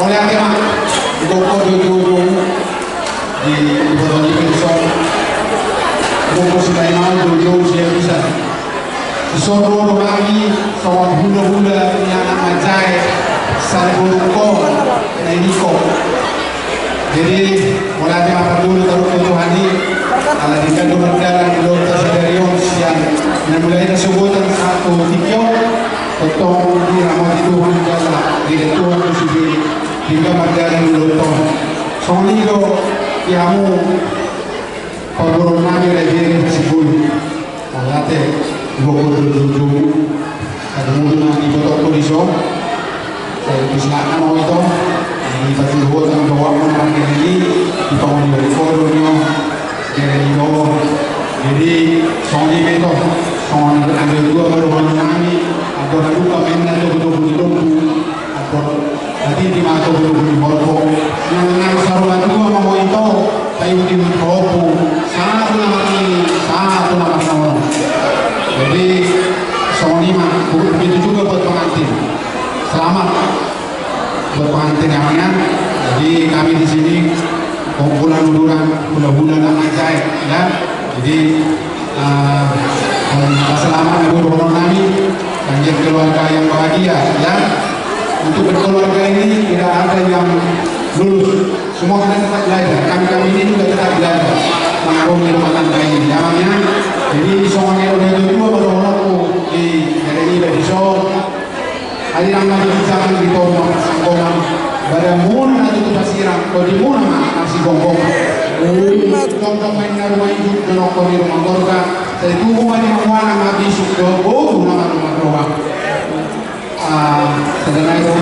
oleh akhirnya Goko Dojo di Boroni Pinson Goko Sulaiman Dojo siya bisa Soro kami sama hula-hula yang majai Sarbuko na Niko. Jadi mulai apa dulu taruh ke Tuhani ala dikandung berjalan di Lota Sadarion yang mulai tersebut satu tikyo potong di ramah di Tuhan jasa di Tuhan tersebut hingga berjalan di Lota Sonido yamu pemurung nabi rejeri tersebut alate Goko Dojo ada mungkin di foto kondisi saya bisa mau itu di baju buat yang bawa orang ini di bawah dari fotonya dari bawah jadi soalnya itu soalnya ada dua baru kami ada lalu kami nanti betul-betul atau nanti di mata betul-betul foto yang sarungan dua mau itu kayu di foto satu nama jadi soalnya begitu juga buat pengantin selamat buat pengantin yang mana jadi kami di sini kumpulan bulan-bulan ajaib ya jadi selamat ibu rohani kami dan keluarga yang bahagia ya untuk berkeluarga ini tidak ada yang lulus semua kita tetap belajar kami ini juga tetap belajar mengarungi rumah tangga ini namanya jadi semuanya udah itu baru di hari ini di show hari yang lagi bicara di tombol sanggongan pada muna itu pasiran kalau di muna masih gonggong gonggong main rumah itu menokor di rumah keluarga saya tunggu banyak mana habis itu nama rumah keluarga sebenarnya itu